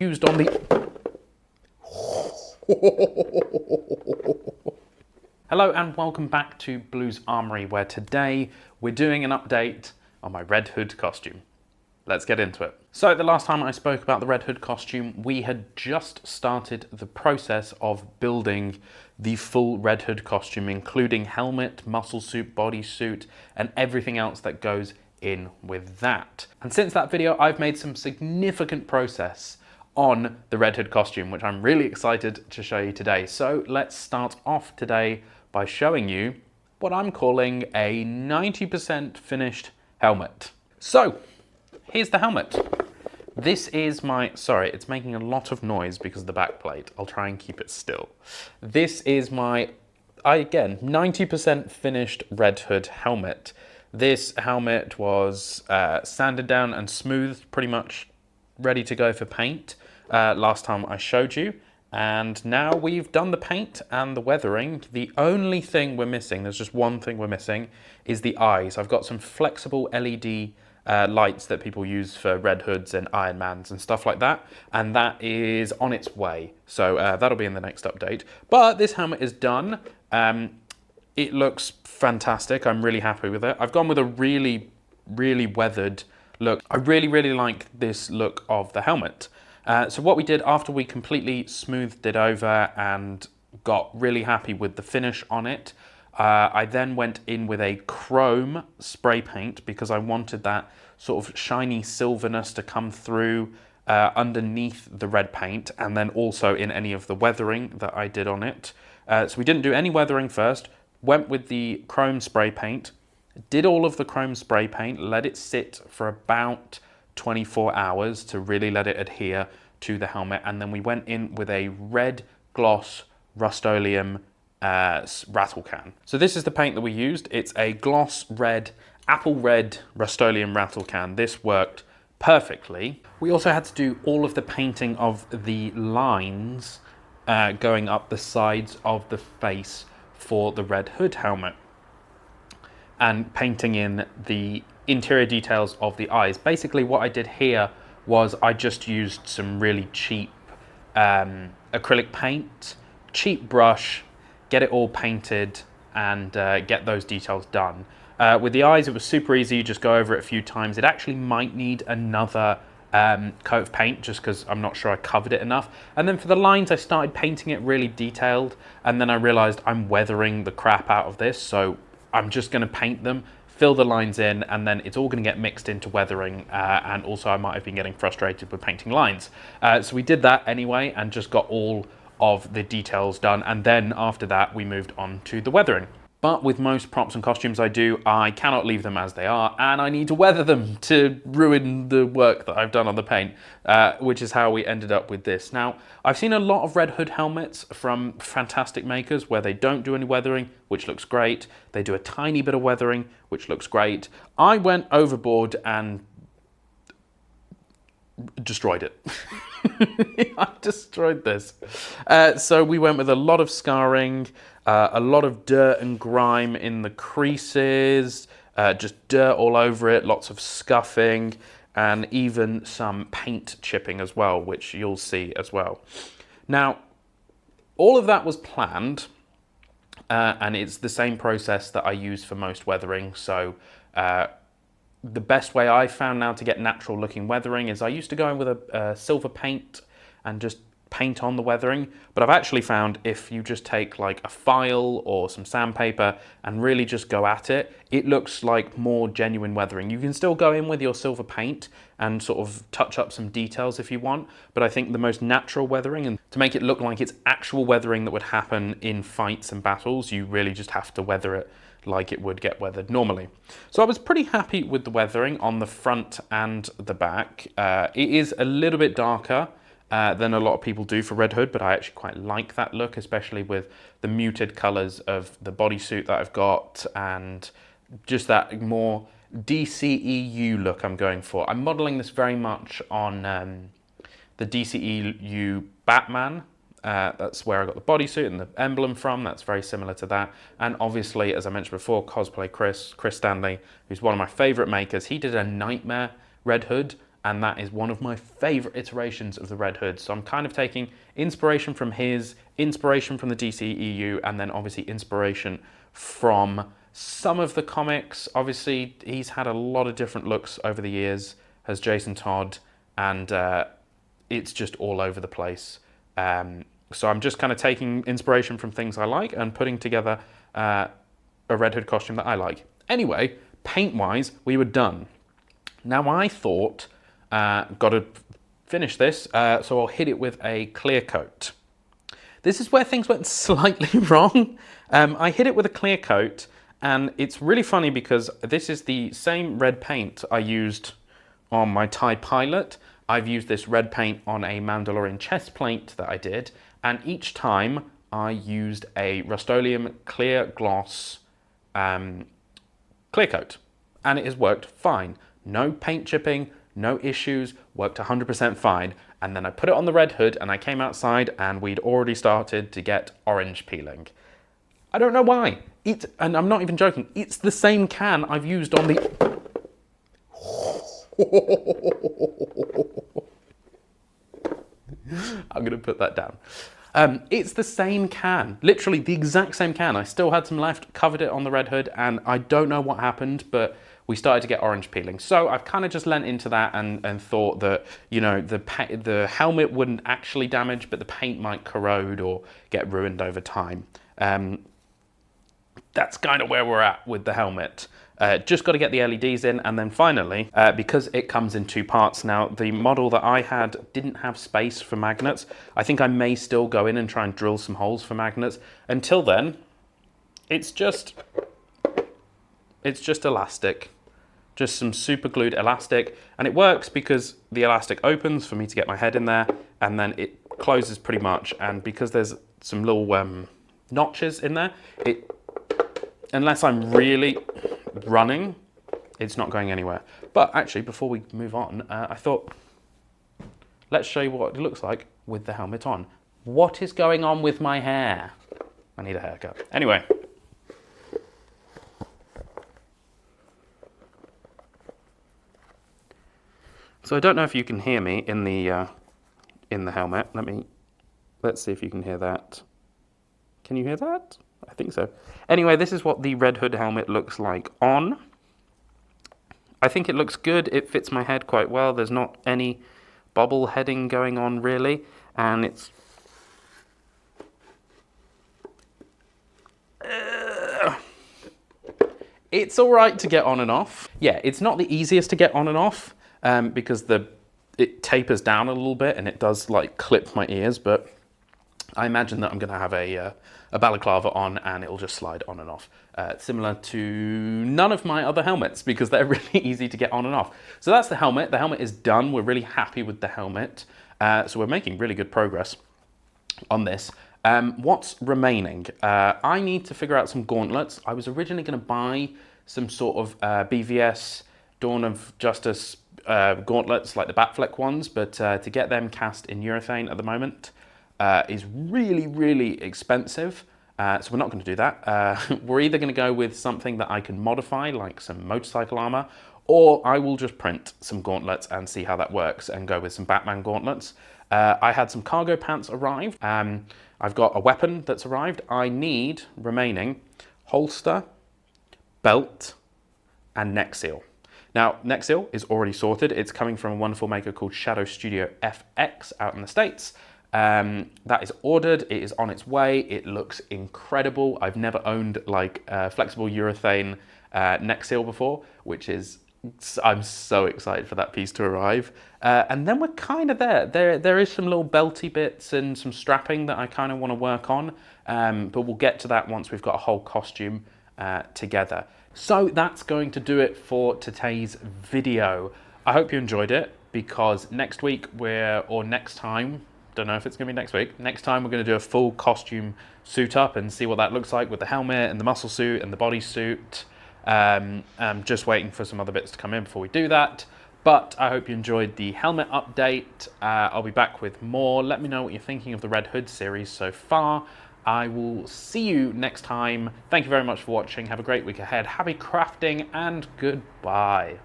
used on the... Hello and welcome back to Blues Armory, where today we're doing an update on my Red Hood costume. Let's get into it. So the last time I spoke about the Red Hood costume, we had just started the process of building the full Red Hood costume, including helmet, muscle suit, bodysuit, and everything else that goes in with that. And since that video, I've made some significant progress on the Red Hood costume, which I'm really excited to show you today. So let's start off today by showing you what I'm calling a 90% finished helmet. So here's the helmet. This is my, sorry, it's making a lot of noise because of the back plate. I'll try and keep it still. This is my, again, 90% finished Red Hood helmet. This helmet was sanded down and smoothed, pretty much ready to go for paint last time I showed you. And now we've done the paint and the weathering. The only thing we're missing, there's just one thing we're missing, is the eyes. I've got some flexible LED lights that people use for Red Hoods and Iron Mans and stuff like that, and that is on its way. So that'll be in the next update. But this helmet is done. It looks fantastic. I'm really happy with it. I've gone with a really, really weathered look. I really like this look of the helmet. So what we did after we completely smoothed it over and got really happy with the finish on it, I then went in with a chrome spray paint because I wanted that sort of shiny silverness to come through underneath the red paint, and then also in any of the weathering that I did on it. So we didn't do any weathering first, went with the chrome spray paint, did all of the chrome spray paint, let it sit for about 24 hours to really let it adhere to the helmet, and then we went in with a red gloss Rust-Oleum rattle can. So this is the paint that we used. It's a gloss red, apple red Rust-Oleum rattle can. This worked perfectly. We also had to do all of the painting of the lines going up the sides of the face for the Red Hood helmet, and painting in the interior details of the eyes. Basically what I did here was I just used some really cheap acrylic paint, cheap brush, get it all painted and get those details done. With the eyes, it was super easy. You just go over it a few times. It actually might need another coat of paint just because I'm not sure I covered it enough. And then for the lines, I started painting it really detailed, and then I realized I'm weathering the crap out of this, so I'm just going to paint them, fill the lines in, and then it's all going to get mixed into weathering, and also I might have been getting frustrated with painting lines. So we did that anyway and just got all of the details done, and then after that we moved on to the weathering. But with most props and costumes I do, I cannot leave them as they are, and I need to weather them to ruin the work that I've done on the paint, which is how we ended up with this. Now, I've seen a lot of Red Hood helmets from fantastic makers where they don't do any weathering, which looks great. They do a tiny bit of weathering, which looks great. I went overboard and destroyed it. I destroyed this. So we went with a lot of scarring, a lot of dirt and grime in the creases, just dirt all over it, lots of scuffing, and even some paint chipping as well, which you'll see as well. Now, all of that was planned, and it's the same process that I use for most weathering. So the best way I found now to get natural looking weathering is I used to go in with a silver paint and just paint on the weathering, but I've actually found if you just take like a file or some sandpaper and really just go at it, it looks like more genuine weathering. You can still go in with your silver paint and sort of touch up some details if you want, but I think the most natural weathering, and to make it look like it's actual weathering that would happen in fights and battles, you really just have to weather it like it would get weathered normally. So I was pretty happy with the weathering on the front and the back. It is a little bit darker than a lot of people do for Red Hood, but I actually quite like that look, especially with the muted colours of the bodysuit that I've got and just that more DCEU look I'm going for. I'm modelling this very much on the DCEU Batman. That's where I got the bodysuit and the emblem from. That's very similar to that. And obviously, as I mentioned before, Cosplay Chris Stanley, who's one of my favourite makers, he did a Nightmare Red Hood, and that is one of my favorite iterations of the Red Hood. So I'm kind of taking inspiration from his, inspiration from the DCEU, and then obviously inspiration from some of the comics. Obviously, he's had a lot of different looks over the years, has Jason Todd, and it's just all over the place. So I'm just kind of taking inspiration from things I like and putting together a Red Hood costume that I like. Anyway, paint-wise, we were done. Now I thought, got to finish this, so I'll hit it with a clear coat. This is where things went slightly wrong. I hit it with a clear coat, and it's really funny because this is the same red paint I used on my TIE Pilot. I've used this red paint on a Mandalorian chest plate that I did, and each time I used a Rust-Oleum clear gloss clear coat, and it has worked fine. No paint chipping, no issues, worked 100% fine. And then I put it on the Red Hood and I came outside and we'd already started to get orange peeling. I don't know why. And I'm not even joking, it's the same can I've used on the... I'm gonna put that down. It's the same can, literally the exact same can. I still had some left, covered it on the Red Hood, and I don't know what happened, but we started to get orange peeling. So I've kind of just lent into that and thought that, you know, the helmet wouldn't actually damage, but the paint might corrode or get ruined over time. That's kind of where we're at with the helmet. Just got to get the LEDs in, and then finally, because it comes in two parts now, the model that I had didn't have space for magnets. I think I may still go in and try and drill some holes for magnets. Until then, it's just elastic. Just some super glued elastic, and it works because the elastic opens for me to get my head in there, and then it closes pretty much, and because there's some little notches in there, unless I'm really running, it's not going anywhere. But actually, before we move on, I thought, let's show you what it looks like with the helmet on. What is going on with my hair? I need a haircut. Anyway. So I don't know if you can hear me in the helmet. Let's see if you can hear that. Can you hear that? I think so. Anyway, this is what the Red Hood helmet looks like on. I think it looks good. It fits my head quite well. There's not any bobble heading going on really, and it's all right to get on and off. Yeah, it's not the easiest to get on and off because it tapers down a little bit and it does like clip my ears, but I imagine that I'm going to have a balaclava on and it'll just slide on and off. Similar to none of my other helmets because they're really easy to get on and off. So that's the helmet. The helmet is done. We're really happy with the helmet. So we're making really good progress on this. What's remaining? I need to figure out some gauntlets. I was originally going to buy some sort of BVS Dawn of Justice gauntlets like the Batfleck ones, but to get them cast in urethane at the moment is really, really expensive. So we're not going to do that. We're either going to go with something that I can modify, like some motorcycle armor, or I will just print some gauntlets and see how that works and go with some Batman gauntlets. I had some cargo pants arrive. I've got a weapon that's arrived. I need remaining holster, belt, and neck seal. Now, neck seal is already sorted. It's coming from a wonderful maker called Shadow Studio FX out in the States. That is ordered, it is on its way, it looks incredible. I've never owned like flexible urethane neck seal before, which is, I'm so excited for that piece to arrive. And then we're kind of there. There is some little belty bits and some strapping that I kind of want to work on, but we'll get to that once we've got a whole costume together. So that's going to do it for today's video. I hope you enjoyed it, because next week or next time, don't know if it's gonna be next week, next time we're gonna do a full costume suit up and see what that looks like with the helmet and the muscle suit and the bodysuit. I'm just waiting for some other bits to come in before we do that. But I hope you enjoyed the helmet update. I'll be back with more. Let me know what you're thinking of the Red Hood series so far. I will see you next time. Thank you very much for watching. Have a great week ahead. Happy crafting and goodbye.